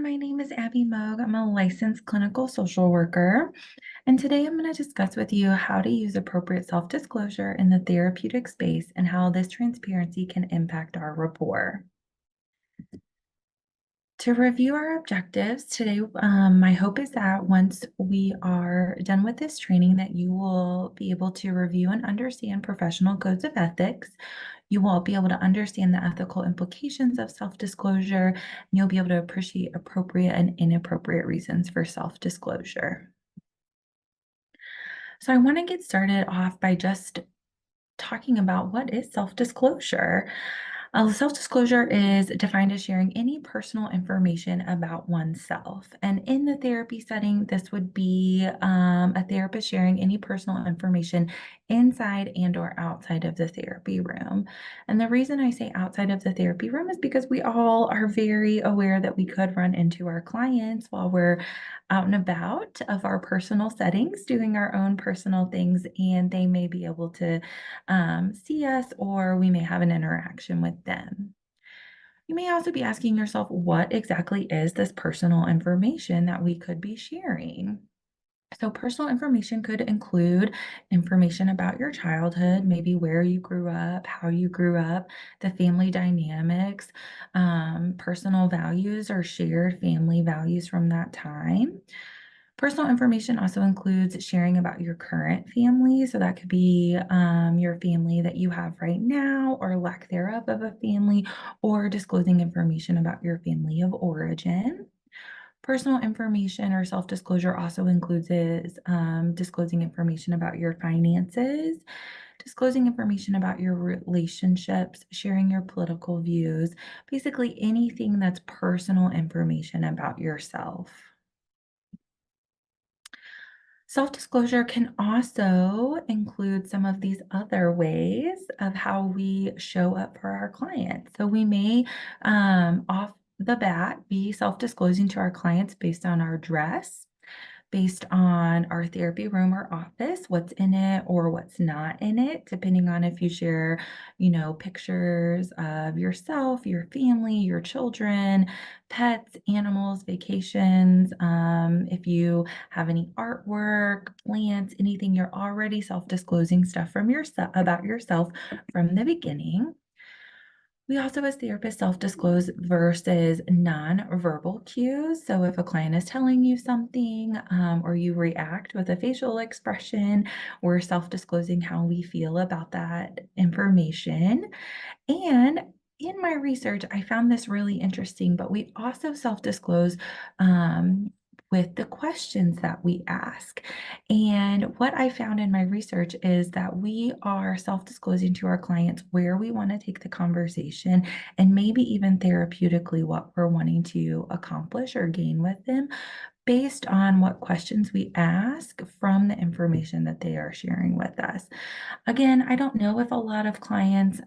everyone. My name is Abby Moog. I'm a licensed clinical social worker, and today I'm going to discuss with you how to use appropriate self-disclosure in the therapeutic space and how this transparency can impact our rapport. To review our objectives today, my hope is that once we are done with this training, that you will be able to review and understand professional codes of ethics. You will be able to understand the ethical implications of self-disclosure, and you'll be able to appreciate appropriate and inappropriate reasons for self-disclosure. So I want to get started off by just talking about what is self-disclosure. Self-disclosure is defined as sharing any personal information about oneself. And in the therapy setting, this would be a therapist sharing any personal information inside and or outside of the therapy room. And the reason I say outside of the therapy room is because we all are very aware that we could run into our clients while we're out and about of our personal settings, doing our own personal things, and they may be able to see us, or we may have an interaction with them. You may also be asking yourself, what exactly is this personal information that we could be sharing? So, personal information could include information about your childhood, maybe where you grew up, how you grew up, the family dynamics, personal values or shared family values from that time. Personal information also includes sharing about your current family. So that could be your family that you have right now or lack thereof of a family, or disclosing information about your family of origin. Personal information or self-disclosure also includes disclosing information about your finances, disclosing information about your relationships, sharing your political views, basically anything that's personal information about yourself. Self-disclosure can also include some of these other ways of how we show up for our clients. So we may, off the bat, be self-disclosing to our clients based on our dress, based on our therapy room or office, what's in it or what's not in it, depending on if you share, pictures of yourself, your family, your children, pets, animals, vacations, if you have any artwork, plants, anything, you're already self-disclosing stuff from yourself about yourself from the beginning. We also, as therapists, self-disclose versus non-verbal cues. So if a client is telling you something, or you react with a facial expression, we're self-disclosing how we feel about that information. And in my research, I found this really interesting, but we also self-disclose with the questions that we ask. And what I found in my research is that we are self-disclosing to our clients where we want to take the conversation, and maybe even therapeutically what we're wanting to accomplish or gain with them, based on what questions we ask from the information that they are sharing with us. Again, I don't know if a lot of clients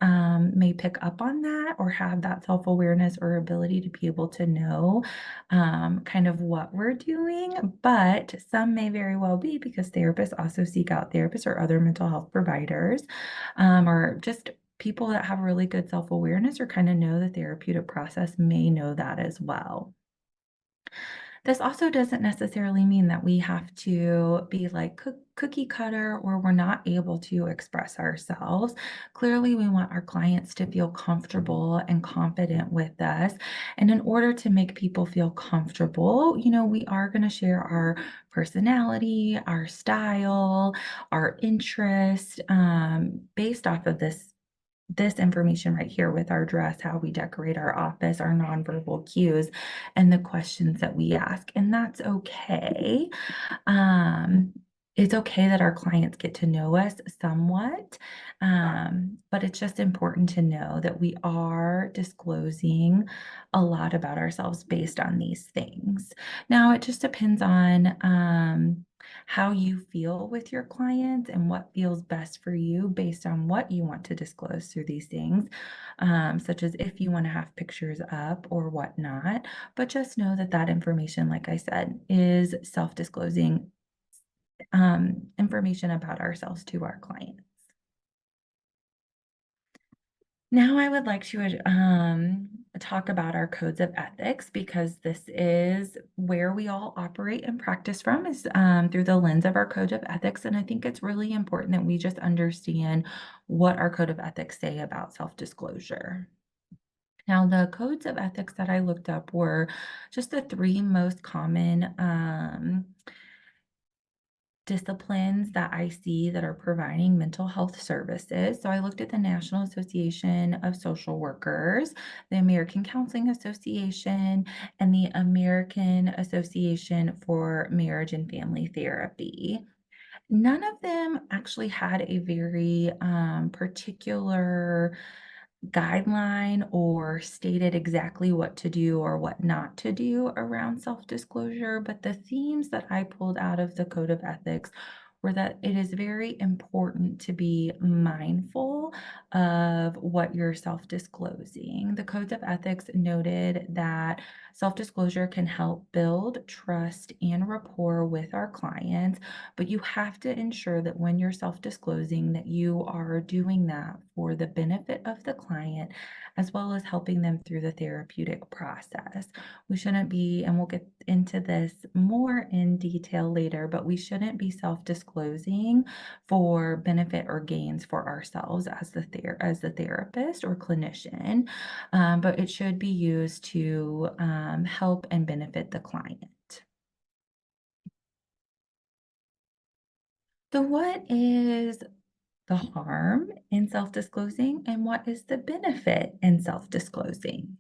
may pick up on that or have that self-awareness or ability to be able to know kind of what we're doing, but some may very well be, because therapists also seek out therapists or other mental health providers, or just people that have really good self-awareness or kind of know the therapeutic process may know that as well. This also doesn't necessarily mean that we have to be like cookie cutter, or we're not able to express ourselves. Clearly, we want our clients to feel comfortable and confident with us. And in order to make people feel comfortable, we are going to share our personality, our style, our interest, based off of this information right here with our dress, how we decorate our office, our nonverbal cues, and the questions that we ask. And that's okay. Um, it's okay that our clients get to know us somewhat, but it's just important to know that we are disclosing a lot about ourselves based on these things. Now, it just depends on how you feel with your clients and what feels best for you based on what you want to disclose through these things, such as if you want to have pictures up or whatnot. But just know that that information, like I said, is self-disclosing information about ourselves to our clients. Now I would like to talk about our codes of ethics because this is where we all operate and practice from is through the lens of our code of ethics. And I think it's really important that we just understand what our code of ethics say about self-disclosure. Now, the codes of ethics that I looked up were just the three most common disciplines that I see that are providing mental health services. So I looked at the National Association of Social Workers, the American Counseling Association, and the American Association for Marriage and Family Therapy. None of them actually had a very particular guideline or stated exactly what to do or what not to do around self-disclosure, but the themes that I pulled out of the code of ethics were that it is very important to be mindful of what you're self-disclosing. The codes of ethics noted that self-disclosure can help build trust and rapport with our clients, but you have to ensure that when you're self-disclosing that you are doing that for the benefit of the client as well as helping them through the therapeutic process. We shouldn't be, and we'll get into this more in detail later, but we shouldn't be self-disclosing for benefit or gains for ourselves as the therapist or clinician, but it should be used to help and benefit the client. So what is the harm in self-disclosing and what is the benefit in self-disclosing?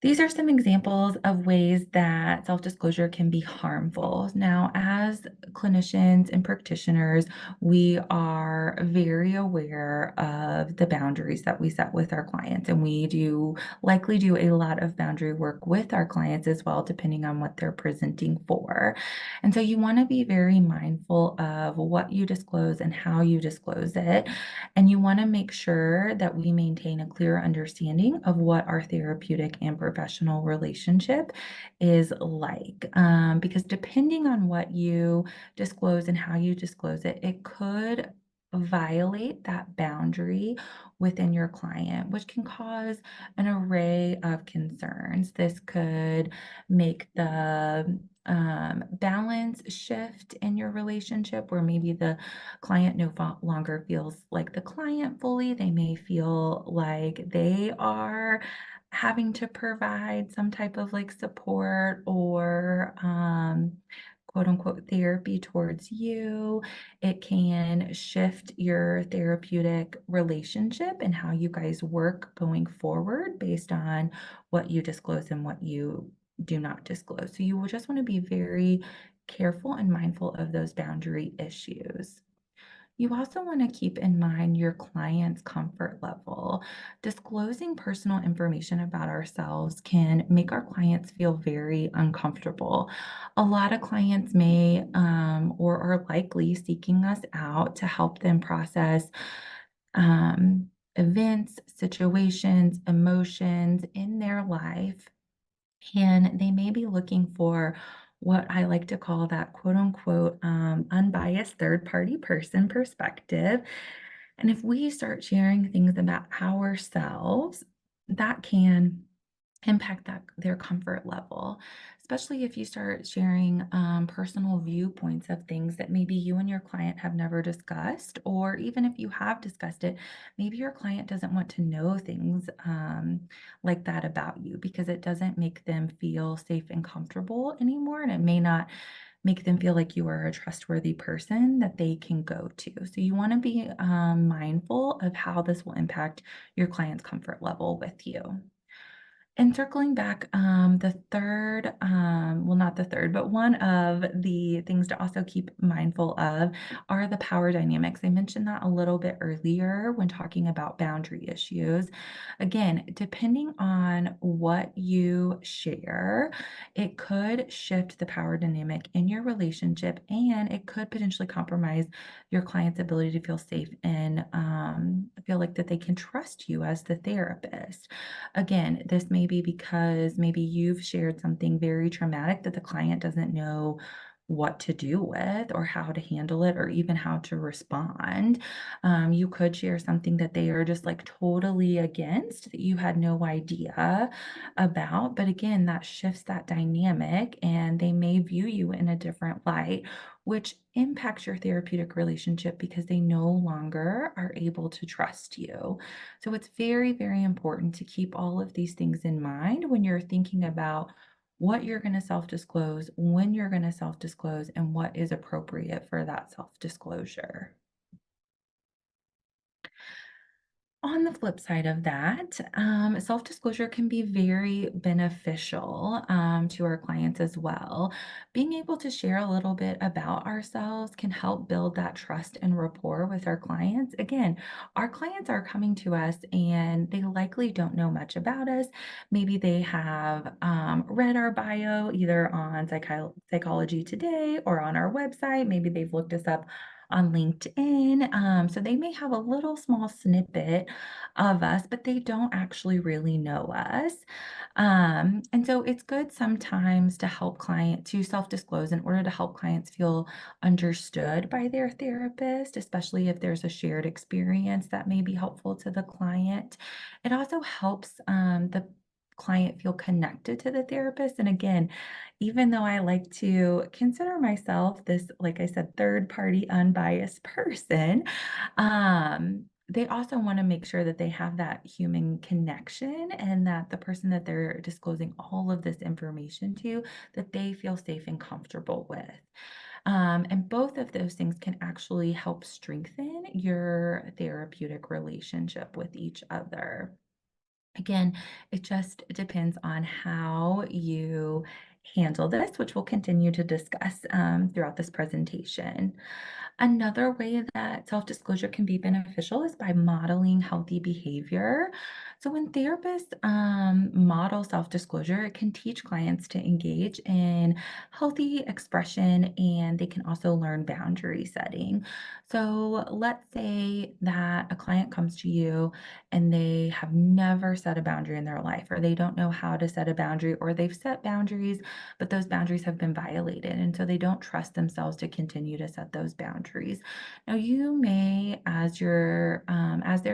These are some examples of ways that self-disclosure can be harmful. Now, as clinicians and practitioners, we are very aware of the boundaries that we set with our clients, and we do likely do a lot of boundary work with our clients as well, depending on what they're presenting for. And so you want to be very mindful of what you disclose and how you disclose it. And you want to make sure that we maintain a clear understanding of what our therapeutic and professional relationship is like. Because depending on what you disclose and how you disclose it, it could violate that boundary within your client, which can cause an array of concerns. This could make the balance shift in your relationship where maybe the client no longer feels like the client fully. They may feel like they are having to provide some type of like support or quote unquote therapy towards you. It can shift your therapeutic relationship and how you guys work going forward based on what you disclose and what you do not disclose. So you will just want to be very careful and mindful of those boundary issues. You also want to keep in mind your client's comfort level. Disclosing personal information about ourselves can make our clients feel very uncomfortable. A lot of clients may or are likely seeking us out to help them process events, situations, emotions in their life, and they may be looking for what I like to call that quote unquote unbiased third party person perspective. And if we start sharing things about ourselves, that can impact their comfort level, especially if you start sharing personal viewpoints of things that maybe you and your client have never discussed, or even if you have discussed it, maybe your client doesn't want to know things like that about you because it doesn't make them feel safe and comfortable anymore, and it may not make them feel like you are a trustworthy person that they can go to. So you want to be mindful of how this will impact your client's comfort level with you. And circling back, the third, well, not the third, but one of the things to also keep mindful of are the power dynamics. I mentioned that a little bit earlier when talking about boundary issues. Again, depending on what you share, it could shift the power dynamic in your relationship, and it could potentially compromise your client's ability to feel safe and feel like that they can trust you as the therapist. Again, this may be because maybe you've shared something very traumatic that the client doesn't know what to do with or how to handle it or even how to respond. You could share something that they are just like totally against that you had no idea about. But again, that shifts that dynamic and they may view you in a different light, which impacts your therapeutic relationship because they no longer are able to trust you. So it's very, very important to keep all of these things in mind when you're thinking about what you're going to self disclose, when you're going to self disclose, and what is appropriate for that self disclosure. On the flip side of that, self-disclosure can be very beneficial to our clients as well. Being able to share a little bit about ourselves can help build that trust and rapport with our clients. Again, our clients are coming to us and they likely don't know much about us. Maybe they have read our bio either on Psychology Today or on our website. Maybe they've looked us up on LinkedIn. So they may have a little small snippet of us, but they don't actually really know us. And so it's good sometimes to help to self-disclose in order to help clients feel understood by their therapist, especially if there's a shared experience that may be helpful to the client. It also helps the client feel connected to the therapist. And again, even though I like to consider myself this, like I said, third party unbiased person, they also want to make sure that they have that human connection and that the person that they're disclosing all of this information to, that they feel safe and comfortable with. And both of those things can actually help strengthen your therapeutic relationship with each other. Again, it just depends on how you handle this, which we'll continue to discuss throughout this presentation. Another way that self-disclosure can be beneficial is by modeling healthy behavior. So when therapists model self-disclosure, it can teach clients to engage in healthy expression and they can also learn boundary setting. So let's say that a client comes to you and they have never set a boundary in their life, or they don't know how to set a boundary, or they've set boundaries, but those boundaries have been violated. And so they don't trust themselves to continue to set those boundaries. Now, you may, as their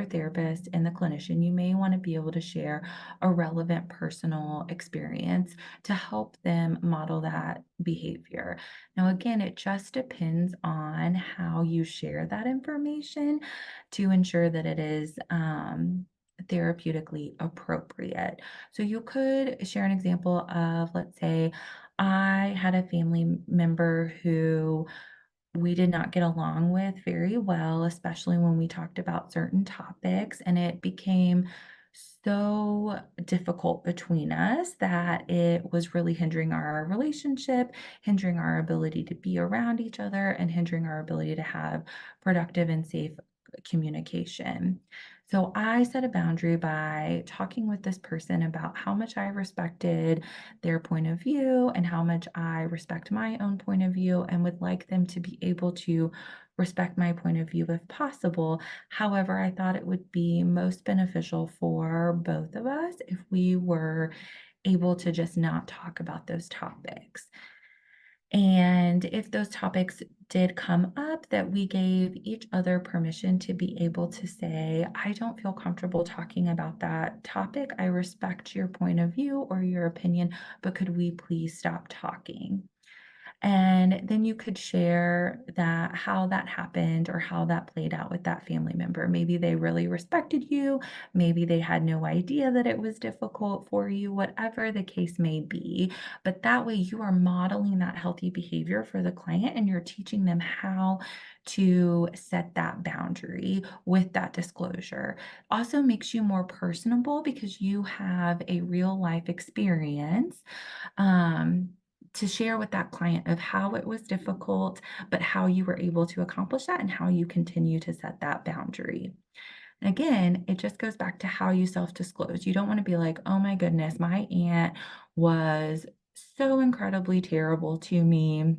therapist and the clinician, you may want to be able to share a relevant personal experience to help them model that behavior. Now, again, it just depends on how you share that information to ensure that it is therapeutically appropriate. So you could share an example of, let's say, I had a family member who we did not get along with very well, especially when we talked about certain topics, and it became so difficult between us that it was really hindering our relationship, hindering our ability to be around each other, and hindering our ability to have productive and safe communication. So I set a boundary by talking with this person about how much I respected their point of view and how much I respect my own point of view and would like them to be able to respect my point of view if possible. However, I thought it would be most beneficial for both of us if we were able to just not talk about those topics. And if those topics did come up, that we gave each other permission to be able to say, I don't feel comfortable talking about that topic. I respect your point of view or your opinion, but could we please stop talking? And then you could share that how that happened or how that played out with that family member. Maybe they really respected you. Maybe they had no idea that it was difficult for you, whatever the case may be. But that way you are modeling that healthy behavior for the client and you're teaching them how to set that boundary with that disclosure. Also makes you more personable because you have a real life experience. Um, to share with that client of how it was difficult, but how you were able to accomplish that and how you continue to set that boundary. And again, it just goes back to how you self disclose. You don't want to be like, oh my goodness, my aunt was so incredibly terrible to me.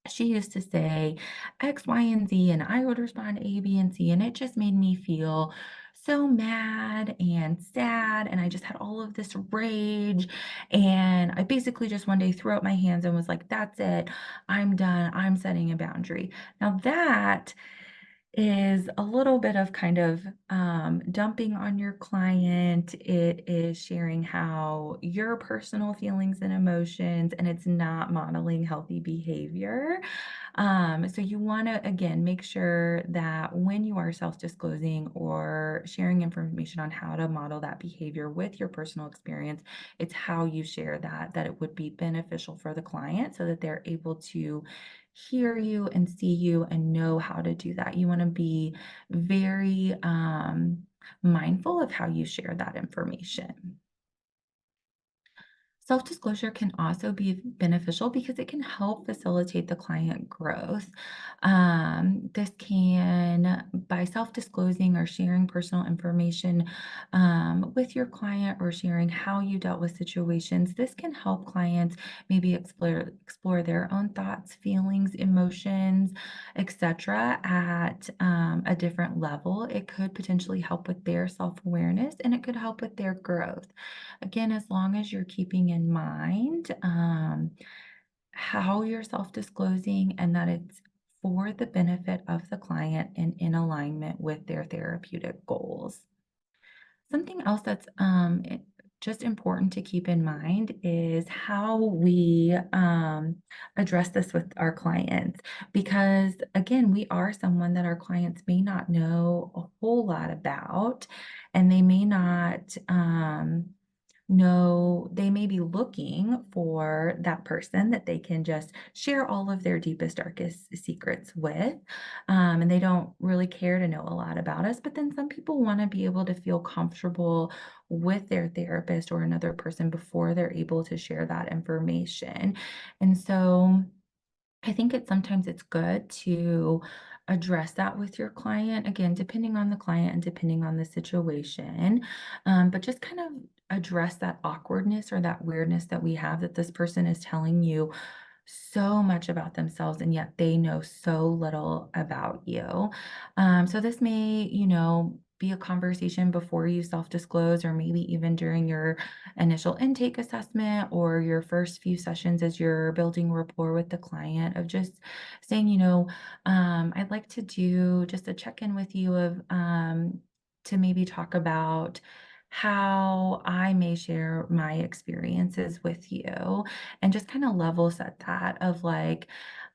She used to say X, Y, and Z, and I would respond A, B, and C, and it just made me feel so mad and sad, and I just had all of this rage, and I basically just one day threw up my hands and was like, "That's it. I'm done. I'm setting a boundary." Now that is a little bit of kind of dumping on your client. It is sharing how your personal feelings and emotions, and it's not modeling healthy behavior. So you want to, again, make sure that when you are self-disclosing or sharing information on how to model that behavior with your personal experience, it's how you share that, that it would be beneficial for the client so that they're able to hear you and see you and know how to do that. You want to be very mindful of how you share that information. Self-disclosure can also be beneficial because it can help facilitate the client growth. This can, by self-disclosing or sharing personal information with your client or sharing how you dealt with situations, this can help clients maybe explore their own thoughts, feelings, emotions, etc. at a different level. It could potentially help with their self-awareness and it could help with their growth. Again, as long as you're keeping in mind how you're self disclosing and that it's for the benefit of the client and in alignment with their therapeutic goals. Something else that's just important to keep in mind is how we address this with our clients. Because again, we are someone that our clients may not know a whole lot about, and they may not. No, they may be looking for that person that they can just share all of their deepest, darkest secrets with. And they don't really care to know a lot about us. But then some people want to be able to feel comfortable with their therapist or another person before they're able to share that information. And so I think it's good to address that with your client, again, depending on the client and depending on the situation. But just kind of address that awkwardness or that weirdness that we have that this person is telling you so much about themselves and yet they know so little about you. So this may, be a conversation before you self-disclose or maybe even during your initial intake assessment or your first few sessions as you're building rapport with the client of just saying, I'd like to do just a check-in with you of to maybe talk about how I may share my experiences with you and just kind of level set that of like,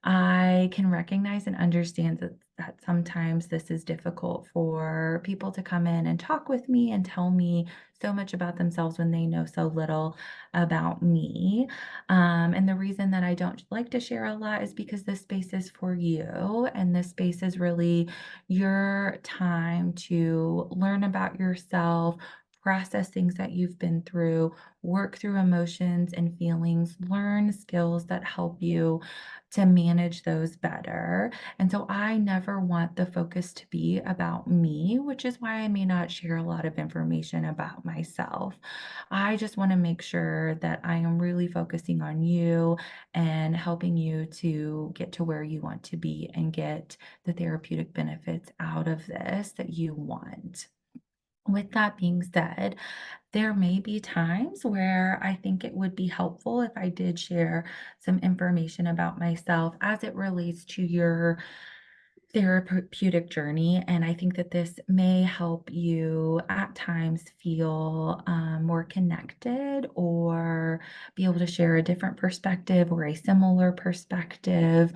I can recognize and understand that sometimes this is difficult for people to come in and talk with me and tell me so much about themselves when they know so little about me. And the reason that I don't like to share a lot is because this space is for you, and this space is really your time to learn about yourself, process things that you've been through, work through emotions and feelings, learn skills that help you to manage those better. And so I never want the focus to be about me, which is why I may not share a lot of information about myself. I just want to make sure that I am really focusing on you and helping you to get to where you want to be and get the therapeutic benefits out of this that you want. With that being said, there may be times where I think it would be helpful if I did share some information about myself as it relates to your therapeutic journey. And I think that this may help you at times feel more connected or be able to share a different perspective or a similar perspective.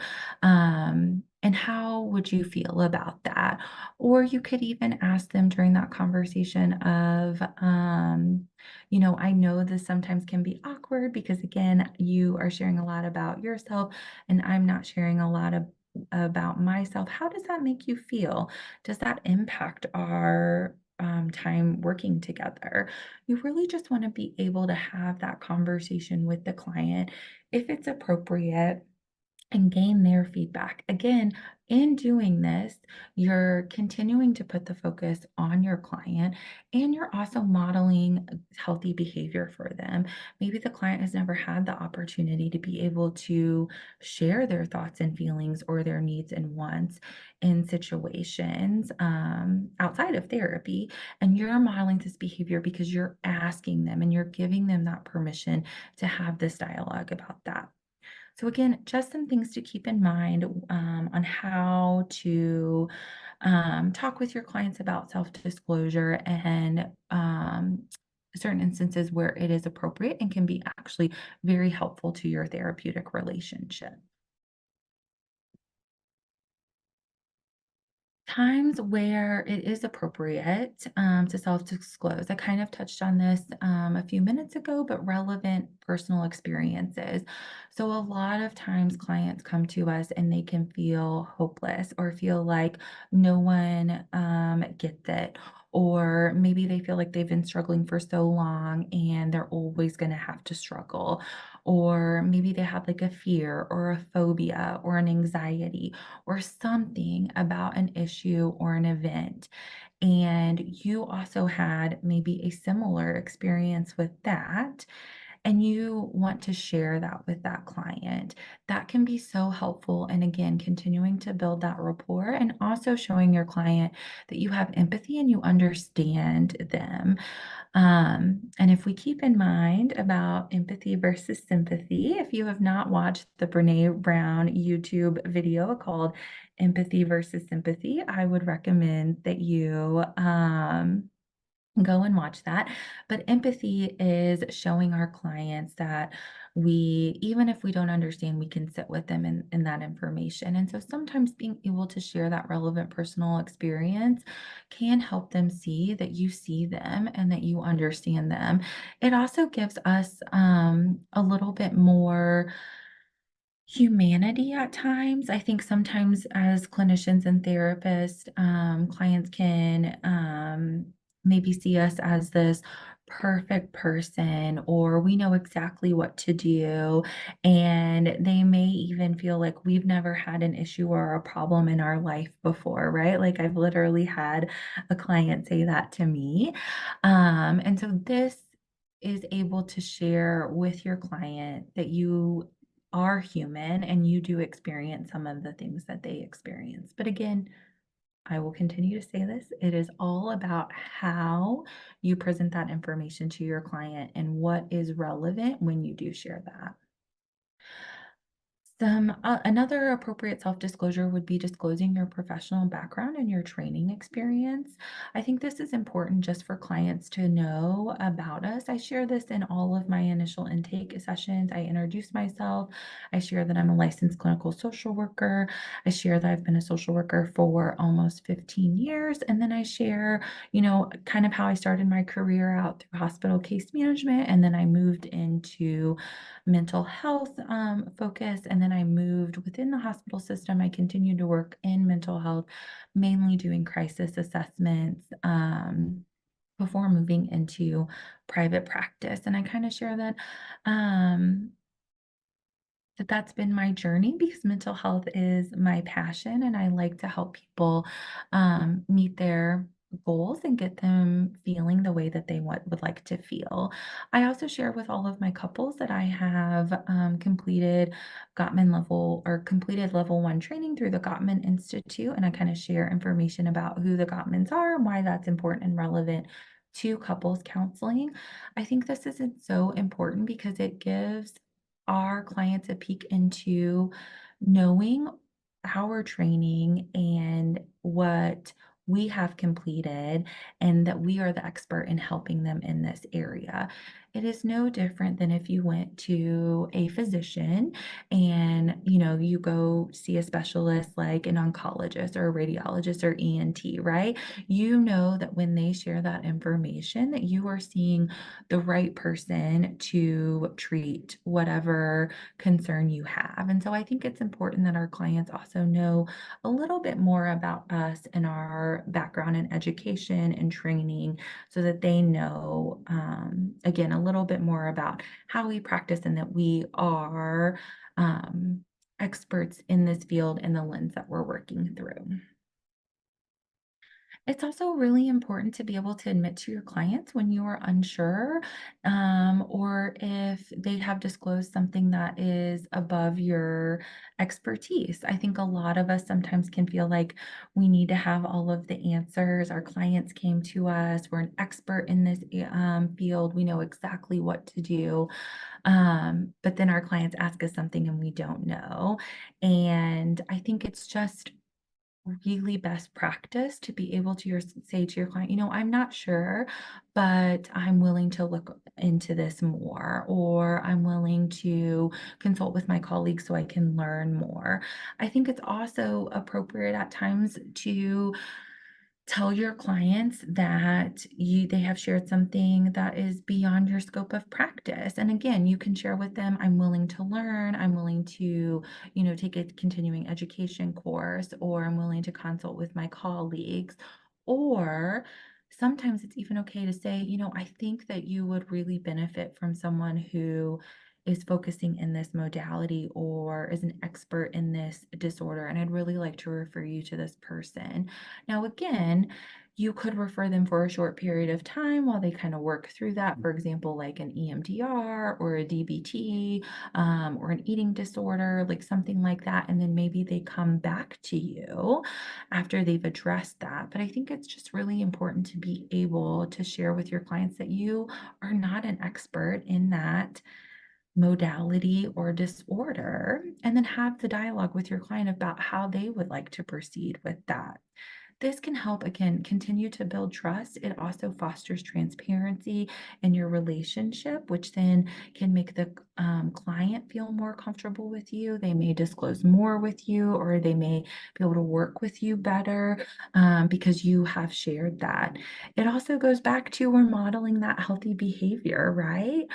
And how would you feel about that? Or you could even ask them during that conversation of, I know this sometimes can be awkward because, again, you are sharing a lot about yourself, and I'm not sharing a lot about myself. How does that make you feel? Does that impact our time working together? You really just want to be able to have that conversation with the client if it's appropriate and gain their feedback. Again, in doing this, you're continuing to put the focus on your client and you're also modeling healthy behavior for them. Maybe the client has never had the opportunity to be able to share their thoughts and feelings or their needs and wants in situations outside of therapy. And you're modeling this behavior because you're asking them and you're giving them that permission to have this dialogue about that. So again, just some things to keep in mind on how to talk with your clients about self-disclosure and certain instances where it is appropriate and can be actually very helpful to your therapeutic relationship. Times where it is appropriate to self-disclose. I kind of touched on this a few minutes ago, but relevant personal experiences. So, a lot of times clients come to us and they can feel hopeless or feel like no one gets it. Or maybe they feel like they've been struggling for so long and they're always going to have to struggle. Or maybe they have like a fear or a phobia or an anxiety or something about an issue or an event, and you also had maybe a similar experience with that, and you want to share that with that client, that can be so helpful. And again, continuing to build that rapport and also showing your client that you have empathy and you understand them. And if we keep in mind about empathy versus sympathy, if you have not watched the Brene Brown YouTube video called Empathy versus Sympathy, I would recommend that you go and watch that. But empathy is showing our clients that we, even if we don't understand, we can sit with them in that information. And so sometimes being able to share that relevant personal experience can help them see that you see them and that you understand them. It also gives us a little bit more humanity at times. I think sometimes as clinicians and therapists, clients can maybe see us as this perfect person, or we know exactly what to do. And they may even feel like we've never had an issue or a problem in our life before, right? Like I've literally had a client say that to me. And so this is able to share with your client that you are human and you do experience some of the things that they experience. But again, I will continue to say this. It is all about how you present that information to your client and what is relevant when you do share that. Another appropriate self-disclosure would be disclosing your professional background and your training experience. I think this is important just for clients to know about us. I share this in all of my initial intake sessions. I introduce myself. I share that I'm a licensed clinical social worker. I share that I've been a social worker for almost 15 years. And then I share, kind of how I started my career out through hospital case management. And then I moved into mental health focus. And then I moved within the hospital system. I continued to work in mental health, mainly doing crisis assessments. Before moving into private practice. And I kind of share um, that's been my journey because mental health is my passion and I like to help people meet their goals and get them feeling the way that they would like to feel. I also share with all of my couples that I have completed Gottman level or completed level one training through the Gottman Institute. And I kind of share information about who the Gottmans are and why that's important and relevant to couples counseling. I think this is so important because it gives our clients a peek into knowing our training and what we have completed and that we are the expert in helping them in this area. It is no different than if you went to a physician and you go see a specialist like an oncologist or a radiologist or ENT, right? You know that when they share that information that you are seeing the right person to treat whatever concern you have. And so I think it's important that our clients also know a little bit more about us and our background in education and training so that they know, again, a little bit more about how we practice and that we are. experts in this field and the lens that we're working through. It's also really important to be able to admit to your clients when you are unsure, or if they have disclosed something that is above your expertise. I think a lot of us sometimes can feel like we need to have all of the answers. Our clients came to us, we're an expert in this field, we know exactly what to do. But then our clients ask us something and we don't know. And I think it's just really best practice to be able to say to your client, I'm not sure, but I'm willing to look into this more, or I'm willing to consult with my colleagues so I can learn more. I think it's also appropriate at times to tell your clients that they have shared something that is beyond your scope of practice. And again, you can share with them, I'm willing to learn, I'm willing to, take a continuing education course, or I'm willing to consult with my colleagues. Or sometimes it's even okay to say, I think that you would really benefit from someone who is focusing in this modality or is an expert in this disorder, and I'd really like to refer you to this person. Now, again, you could refer them for a short period of time while they kind of work through that. For example, like an EMDR or a DBT, or an eating disorder, like something like that. And then maybe they come back to you after they've addressed that. But I think it's just really important to be able to share with your clients that you are not an expert in that modality or disorder, and then have the dialogue with your client about how they would like to proceed with that. This can help, again, continue to build trust. It also fosters transparency in your relationship, which then can make the client feel more comfortable with you. They may disclose more with you, or they may be able to work with you better, because you have shared that. It also goes back to we're modeling that healthy behavior, right?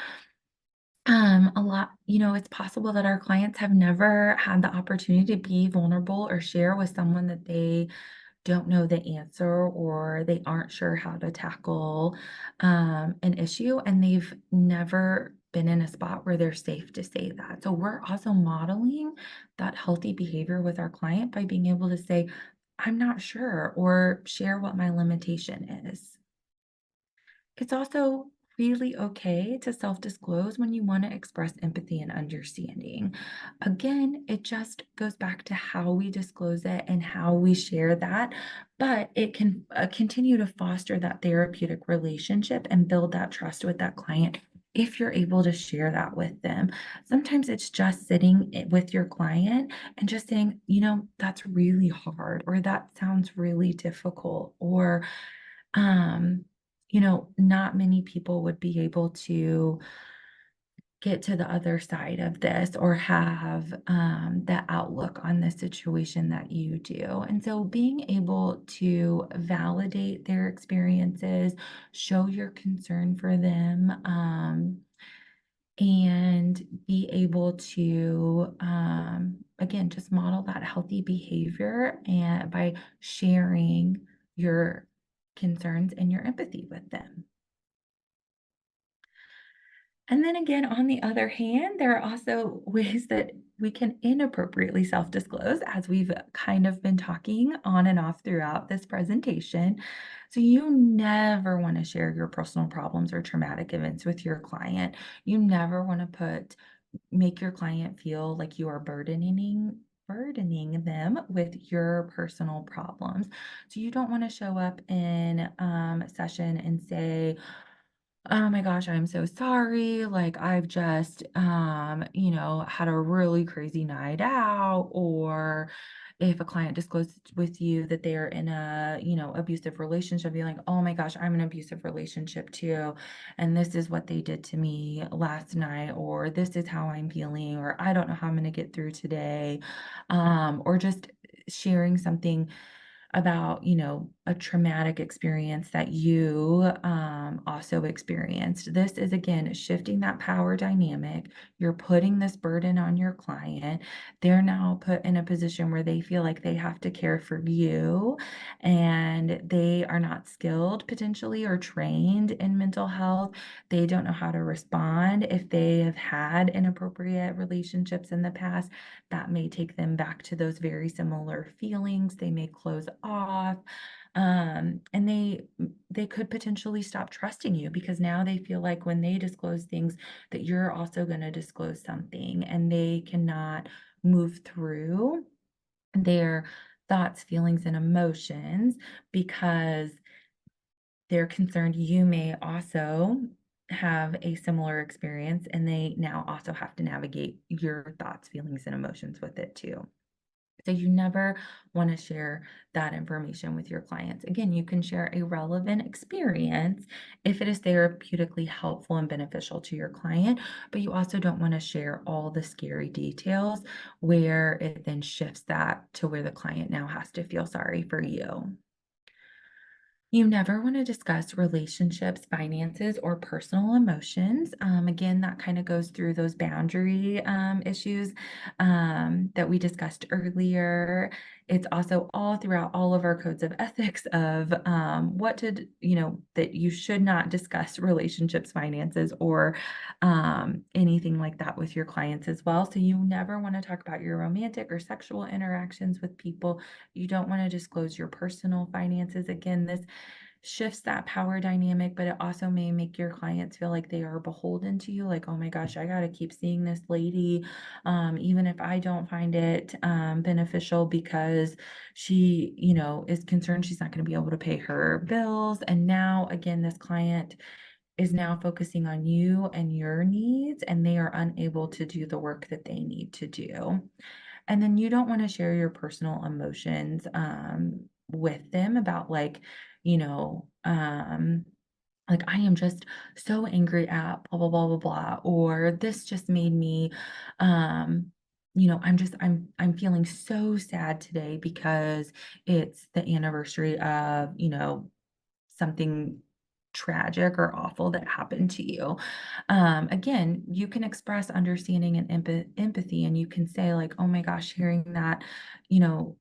A lot, it's possible that our clients have never had the opportunity to be vulnerable or share with someone that they don't know the answer, or they aren't sure how to tackle an issue, and they've never been in a spot where they're safe to say that. So we're also modeling that healthy behavior with our client by being able to say, I'm not sure, or share what my limitation is. It's also really okay to self-disclose when you want to express empathy and understanding. Again, it just goes back to how we disclose it and how we share that, but it can continue to foster that therapeutic relationship and build that trust with that client if you're able to share that with them. Sometimes it's just sitting with your client and just saying, that's really hard, or that sounds really difficult, or not many people would be able to get to the other side of this, or have the outlook on the situation that you do. And so being able to validate their experiences, show your concern for them, and be able to, again, just model that healthy behavior and by sharing your concerns and your empathy with them. And then again, on the other hand, there are also ways that we can inappropriately self-disclose, as we've kind of been talking on and off throughout this presentation. So you never want to share your personal problems or traumatic events with your client. You never want to make your client feel like you are burdening them with your personal problems. So you don't want to show up in a session and say, oh my gosh, I'm so sorry. Like, I've just, had a really crazy night out. Or if a client discloses with you that they're in a, abusive relationship, you're like, oh my gosh, I'm in an abusive relationship too. And this is what they did to me last night, or this is how I'm feeling, or I don't know how I'm going to get through today. Or just sharing something about, a traumatic experience that you also experienced. This is, again, shifting that power dynamic. You're putting this burden on your client. They're now put in a position where they feel like they have to care for you, and they are not skilled potentially or trained in mental health. They don't know how to respond if they have had inappropriate relationships in the past. That may take them back to those very similar feelings. They may close off, and they could potentially stop trusting you because now they feel like when they disclose things that you're also going to disclose something, and they cannot move through their thoughts, feelings, and emotions because they're concerned you may also have a similar experience, and they now also have to navigate your thoughts, feelings, and emotions with it too. So you never want to share that information with your clients. Again, you can share a relevant experience if it is therapeutically helpful and beneficial to your client, but you also don't want to share all the scary details where it then shifts that to where the client now has to feel sorry for you. You never want to discuss relationships, finances, or personal emotions. Again, that kind of goes through those boundary issues that we discussed earlier. It's also all throughout all of our codes of ethics of that you should not discuss relationships, finances, or anything like that with your clients as well. So you never want to talk about your romantic or sexual interactions with people. You don't want to disclose your personal finances. Again, this shifts that power dynamic, but it also may make your clients feel like they are beholden to you. Like, oh my gosh, I got to keep seeing this lady, even if I don't find it beneficial because she, is concerned she's not going to be able to pay her bills. And now, again, this client is now focusing on you and your needs, and they are unable to do the work that they need to do. And then you don't want to share your personal emotions with them about you know, um, I am just so angry at blah, blah, blah, blah, blah, or this just made me, um, I'm feeling so sad today because it's the anniversary of, something tragic or awful that happened to you. Again, you can express understanding and empathy, and you can say like, "Oh my gosh, hearing that, you know,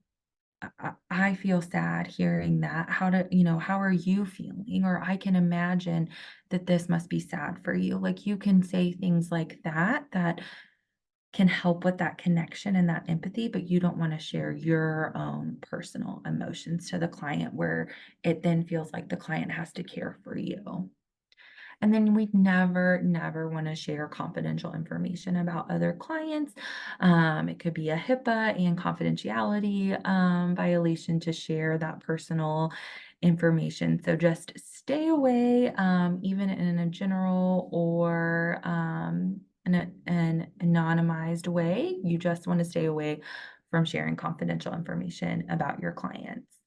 I feel sad hearing that. How are you feeling? Or I can imagine that this must be sad for you." Like you can say things like that that can help with that connection and that empathy, but you don't want to share your own personal emotions to the client where it then feels like the client has to care for you. And then we never, never want to share confidential information about other clients. It could be a HIPAA and confidentiality violation to share that personal information. So just stay away, even in a general or in an anonymized way. You just want to stay away from sharing confidential information about your clients.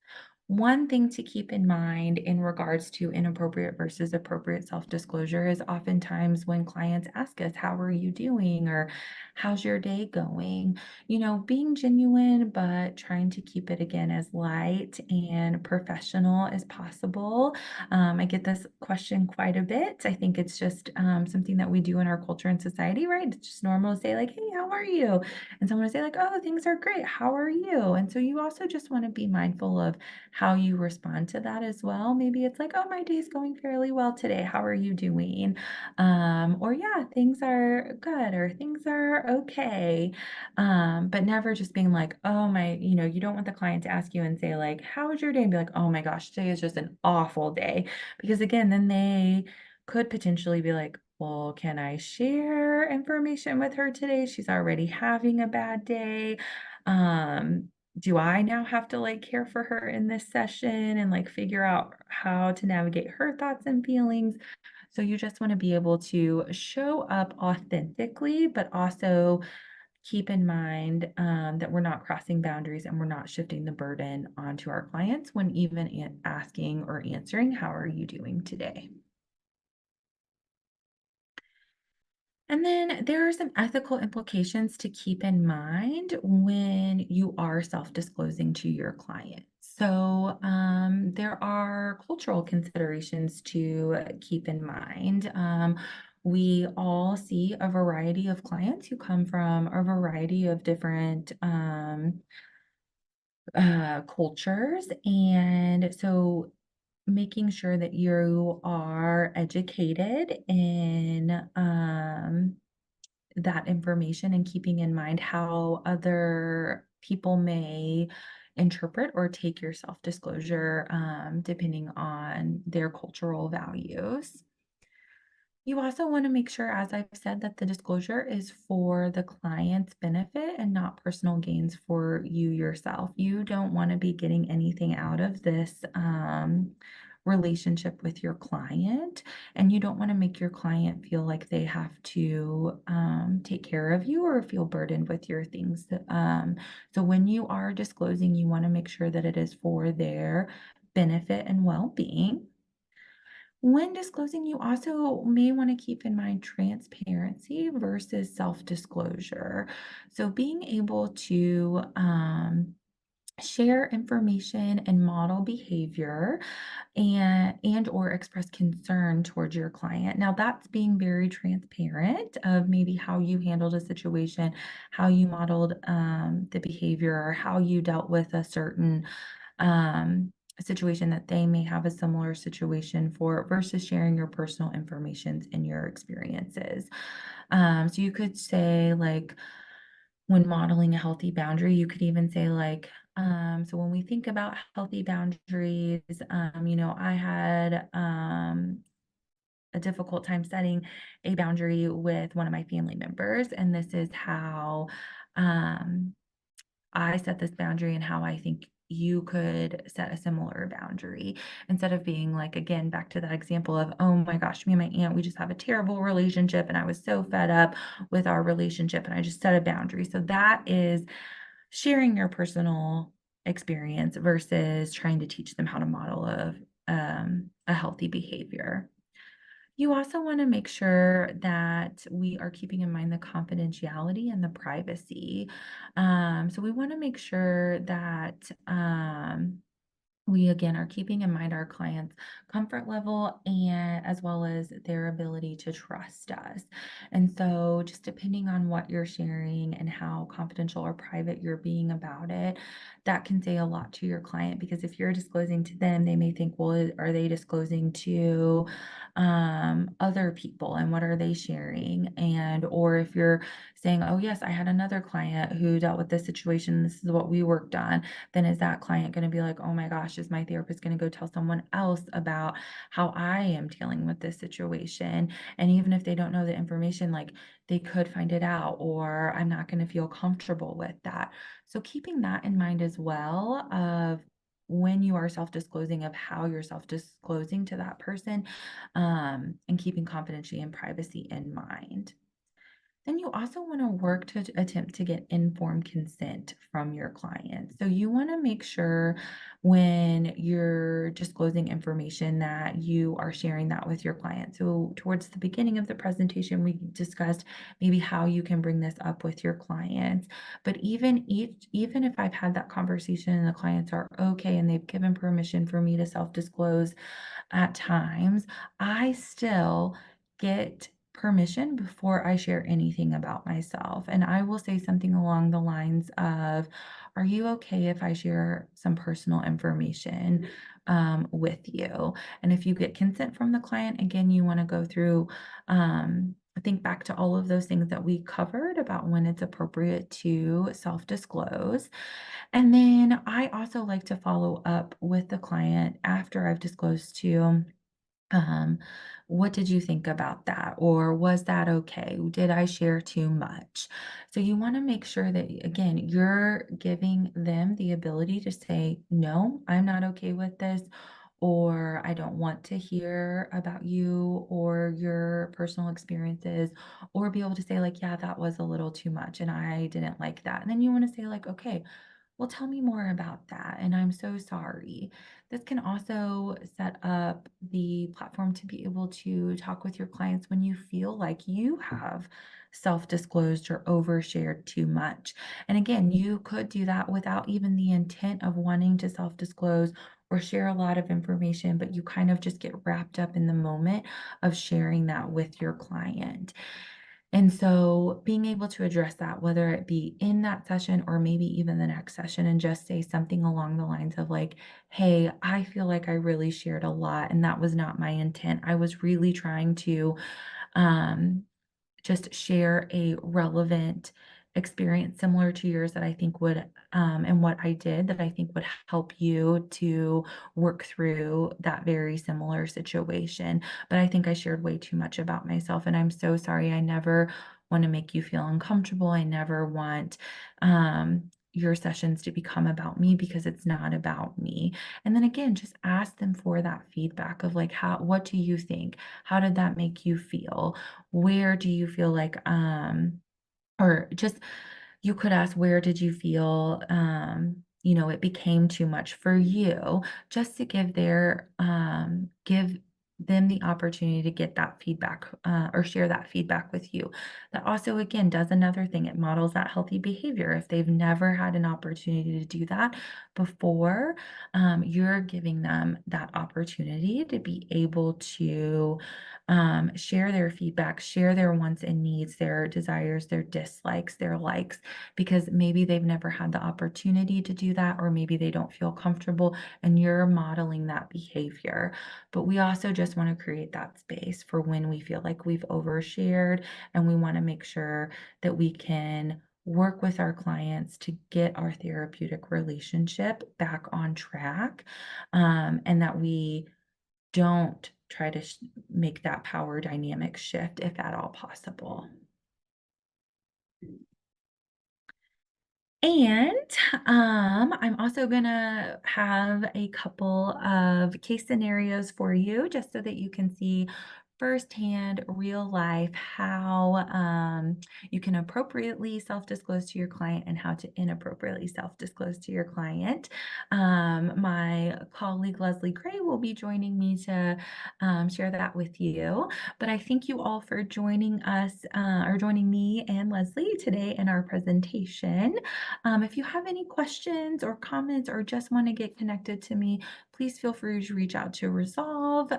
One thing to keep in mind in regards to inappropriate versus appropriate self-disclosure is oftentimes when clients ask us, "How are you doing?" or "How's your day going?" Being genuine, but trying to keep it again as light and professional as possible. I get this question quite a bit. I think it's just something that we do in our culture and society, right? It's just normal to say, like, "Hey, how are you?" And someone will say, like, "Oh, things are great. How are you?" And so you also just want to be mindful of how you respond to that as well. Maybe it's like, "Oh, my day's going fairly well today. How are you doing?" Or, "Yeah, things are good," or "Things are okay." But never just being like, "Oh my," you don't want the client to ask you and say like, "How was your day?" And be like, "Oh my gosh, today is just an awful day." Because again, then they could potentially be like, "Well, can I share information with her today? She's already having a bad day. Um, do I now have to care for her in this session and figure out how to navigate her thoughts and feelings?" So you just want to be able to show up authentically, but also keep in mind that we're not crossing boundaries and we're not shifting the burden onto our clients when even asking or answering, "How are you doing today?" And then there are some ethical implications to keep in mind when you are self-disclosing to your client. So, there are cultural considerations to keep in mind. We all see a variety of clients who come from a variety of different cultures. And so, making sure that you are educated in that information and keeping in mind how other people may interpret or take your self-disclosure, depending on their cultural values. You also want to make sure, as I've said, that the disclosure is for the client's benefit and not personal gains for you yourself. You don't want to be getting anything out of this relationship with your client, and you don't want to make your client feel like they have to take care of you or feel burdened with your things. So when you are disclosing, you want to make sure that it is for their benefit and well-being. When disclosing, you also may want to keep in mind transparency versus self-disclosure. So being able to share information and model behavior and or express concern towards your client. Now that's being very transparent of maybe how you handled a situation, how you modeled the behavior, or how you dealt with a certain situation that they may have a similar situation for versus sharing your personal information and your experiences. So you could say like when modeling a healthy boundary, you could even say like, so when we think about healthy boundaries, I had a difficult time setting a boundary with one of my family members, and this is how um, I set this boundary and how I think you could set a similar boundary instead of being like, again, back to that example of, oh my gosh, me and my aunt, we just have a terrible relationship. And I was so fed up with our relationship and I just set a boundary. So that is sharing your personal experience versus trying to teach them how to model a healthy behavior. You also want to make sure that we are keeping in mind the confidentiality and the privacy. So we want to make sure that we again are keeping in mind our clients' comfort level and as well as their ability to trust us. And so just depending on what you're sharing and how confidential or private you're being about it, that can say a lot to your client because if you're disclosing to them, they may think, well, are they disclosing to other people and what are they sharing? And or if you're saying, oh yes, I had another client who dealt with this situation, this is what we worked on, then is that client going to be like, oh my gosh, is my therapist going to go tell someone else about how I am dealing with this situation? And even if they don't know the information, like they could find it out, or I'm not going to feel comfortable with that. So keeping that in mind as well of when you are self-disclosing of how you're self-disclosing to that person, and keeping confidentiality and privacy in mind. Then you also want to work to attempt to get informed consent from your client. So you want to make sure when you're disclosing information that you are sharing that with your client. So towards the beginning of the presentation, we discussed maybe how you can bring this up with your clients. But even if I've had that conversation and the clients are okay and they've given permission for me to self-disclose at times, I still get permission before I share anything about myself. And I will say something along the lines of, are you okay if I share some personal information with you? And if you get consent from the client, again, you want to go through, think back to all of those things that we covered about when it's appropriate to self disclose. And then I also like to follow up with the client after I've disclosed to um, what did you think about that? Or was that okay? Did I share too much? So you want to make sure that, again, you're giving them the ability to say, no, I'm not okay with this, or I don't want to hear about you or your personal experiences, or be able to say, like, yeah, that was a little too much and I didn't like that. And then you want to say, like, okay, Well, tell me more about that, and I'm so sorry. This can also set up the platform to be able to talk with your clients when you feel like you have self-disclosed or overshared too much. And again, you could do that without even the intent of wanting to self-disclose or share a lot of information, but you kind of just get wrapped up in the moment of sharing that with your client. And so being able to address that, whether it be in that session or maybe even the next session, and just say something along the lines of like, hey, I feel like I really shared a lot and that was not my intent. I was really trying to um, just share a relevant experience similar to yours that I think would, and what I did that I think would help you to work through that very similar situation. But I think I shared way too much about myself, and I'm so sorry. I never want to make you feel uncomfortable. I never want your sessions to become about me because it's not about me. And then again, just ask them for that feedback of like, what do you think? How did that make you feel? Where do you feel like, or just you could ask, where did you feel, it became too much for you, just to give them the opportunity to get that feedback, or share that feedback with you. That also, again, does another thing. It models that healthy behavior. If they've never had an opportunity to do that before, you're giving them that opportunity to be able to share their feedback, share their wants and needs, their desires, their dislikes, their likes, because maybe they've never had the opportunity to do that, or maybe they don't feel comfortable and you're modeling that behavior. But we also just want to create that space for when we feel like we've overshared, and we want to make sure that we can work with our clients to get our therapeutic relationship back on track, and that we don't try to make that power dynamic shift if at all possible. And I'm also gonna have a couple of case scenarios for you just so that you can see firsthand, real life, how you can appropriately self-disclose to your client and how to inappropriately self-disclose to your client. My colleague Leslie Gray will be joining me to share that with you. But I thank you all for joining us, or joining me and Leslie today in our presentation. If you have any questions or comments or just want to get connected to me, please feel free to reach out to Resolve.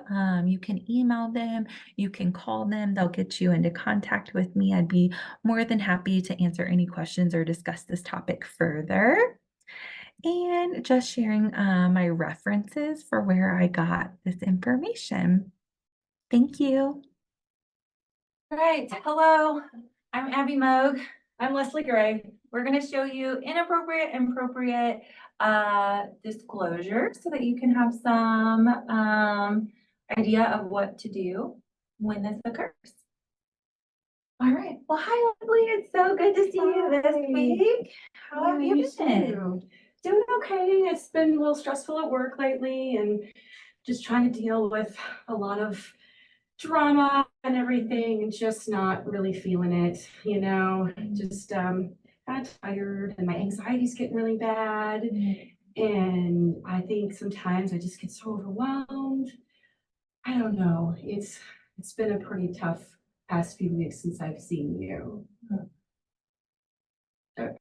You can email them, you can call them, they'll get you into contact with me. I'd be more than happy to answer any questions or discuss this topic further. And just sharing my references for where I got this information. Thank you. All right, hello, I'm Abby Moog. I'm Leslie Gray. We're going to show you inappropriate and appropriate disclosure so that you can have some idea of what to do when this occurs. All right. Well, hi, Leslie. It's so good to see you this week. How have you been? Doing okay. It's been a little stressful at work lately and just trying to deal with a lot of drama and everything and just not really feeling it, just kind of tired and my anxiety's getting really bad. And I think sometimes I just get so overwhelmed. I don't know. It's been a pretty tough past few weeks since I've seen you.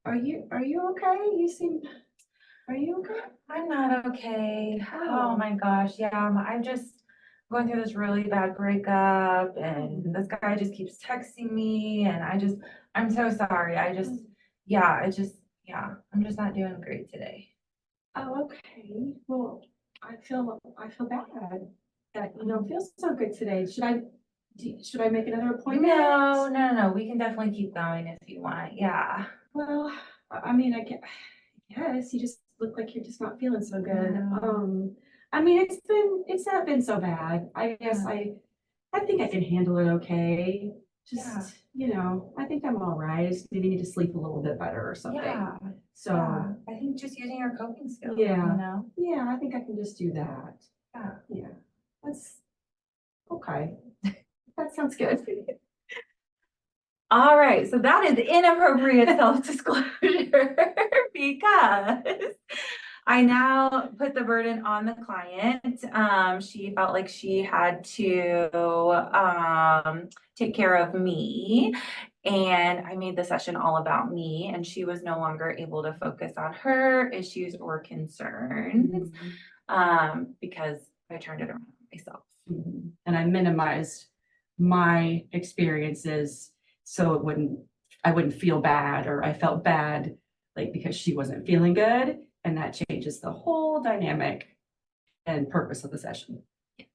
Are you okay? Are you okay? I'm not okay. Oh my gosh. Yeah, I'm just going through this really bad breakup, and this guy just keeps texting me, and I'm so sorry. Yeah, I'm just not doing great today. Oh, okay. Well, I feel bad that you don't feel so good today. Should I make another appointment? No. We can definitely keep going if you want. Yeah. Well, I mean, yes, you just look like you're just not feeling so good. I mean, it's not been so bad. I guess I think I can handle it okay. Just, I think I'm all right. I just maybe need to sleep a little bit better or something. Yeah. So, I think just using your coping skills, yeah. Yeah, I think I can just do that. Yeah. Yeah. That's okay. That sounds good. All right, so that is inappropriate self-disclosure. because I now put the burden on the client. She felt like she had to take care of me. And I made the session all about me, and she was no longer able to focus on her issues or concerns because I turned it around myself. And I minimized my experiences so I wouldn't feel bad, or I felt bad like because she wasn't feeling good, and that changes the whole dynamic and purpose of the session. Yes.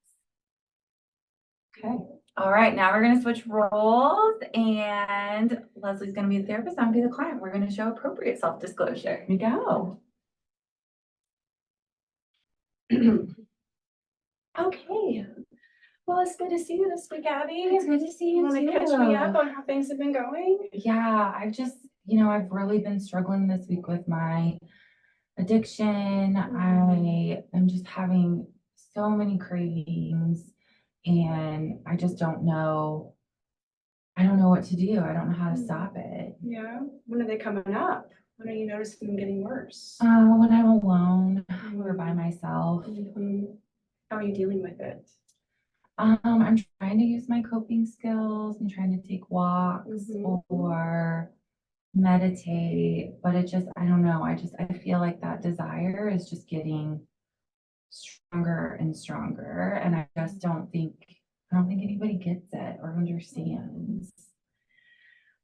Okay. All right, now we're gonna switch roles, and Leslie's gonna be the therapist, I'm gonna be the client. We're gonna show appropriate self-disclosure. Here we go. Okay. Well, it's good to see you this week, Abby. It's good to see You you want to too. catch me up on how things have been going? Yeah, I've just, I've really been struggling this week with my addiction. I am just having so many cravings, and I just don't know. I don't know what to do. I don't know how to stop it. Yeah. When are they coming up? When are you noticing them getting worse? When I'm alone or by myself. How are you dealing with it? I'm trying to use my coping skills. I'm trying to take walks or meditate, but I don't know. I feel like that desire is just getting stronger and stronger. And I don't think anybody gets it or understands.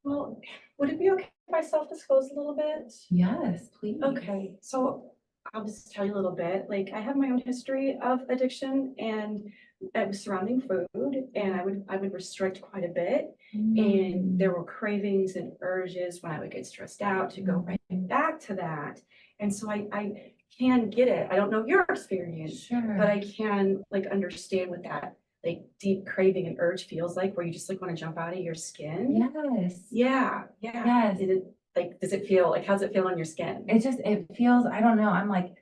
Well, would it be okay if I self-disclose a little bit? Yes, please. Okay, so I'll just tell you a little bit. Like, I have my own history of addiction, and it was surrounding food, and I would restrict quite a bit. And there were cravings and urges when I would get stressed out to go right back to that. And so I can get it. I don't know your experience, Sure. but I can like understand what that like deep craving and urge feels like, where you just like want to jump out of your skin. Yes. Yeah. Yes. Does it feel like, how's it feel on your skin? It feels, I don't know, I'm like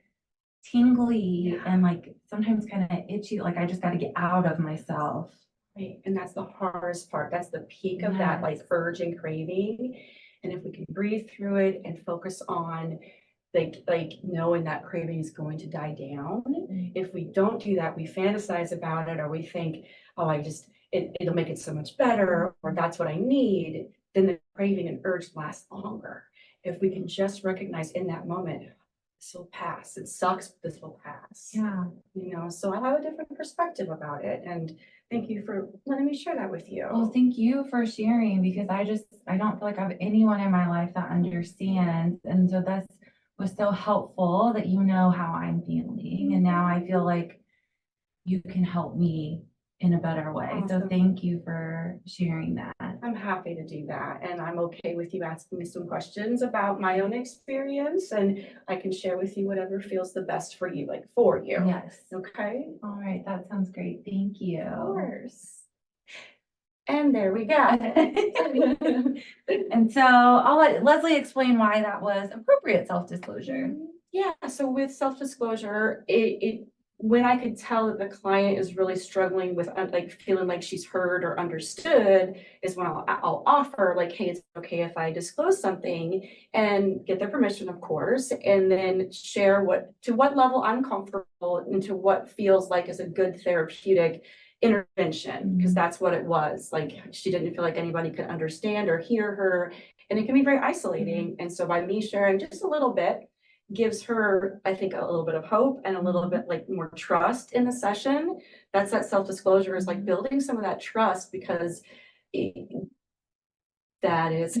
tingly and like sometimes kind of itchy, like I just got to get out of myself. Right, and that's the hardest part. That's the peak of that like urge and craving. And if we can breathe through it and focus on like knowing that craving is going to die down. If we don't do that, we fantasize about it, or we think, oh, it'll make it so much better, or that's what I need, then the craving and urge lasts longer. If we can just recognize in that moment, this will pass. It sucks, but this will pass. Yeah. So I have a different perspective about it. And thank you for letting me share that with you. Well, thank you for sharing, because I don't feel like I have anyone in my life that understands. And so that's was so helpful that you know how I'm feeling. And now I feel like you can help me in a better way. Awesome. So thank you for sharing that. I'm happy to do that. And I'm okay with you asking me some questions about my own experience, and I can share with you whatever feels the best for you, like for you. Yes. Okay. All right. That sounds great. Thank you. Of course. And there we go. And so I'll let Leslie explain why that was appropriate self-disclosure. Yeah, so with self-disclosure, when I could tell that the client is really struggling with like feeling like she's heard or understood, is when I'll offer like, hey, it's okay if I disclose something, and get their permission, of course, and then share to what level I'm comfortable and to what feels like is a good therapeutic intervention, because that's what it was. Like, she didn't feel like anybody could understand or hear her, and it can be very isolating. And so by me sharing just a little bit gives her, I think, a little bit of hope and a little bit like more trust in the session. That's that self-disclosure, is like building some of that trust, because that is,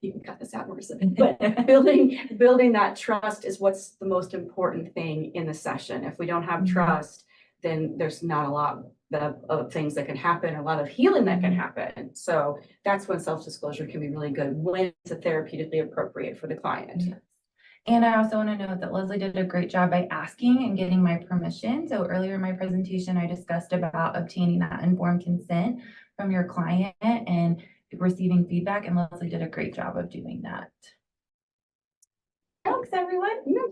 you can cut this out, Marissa, but building that trust is what's the most important thing in the session. If we don't have trust, then there's not a lot of things that can happen, a lot of healing that can happen. So that's when self-disclosure can be really good, when it's therapeutically appropriate for the client. Yes. And I also want to note that Leslie did a great job by asking and getting my permission. So earlier in my presentation, I discussed about obtaining that informed consent from your client and receiving feedback, and Leslie did a great job of doing that. Thanks, everyone.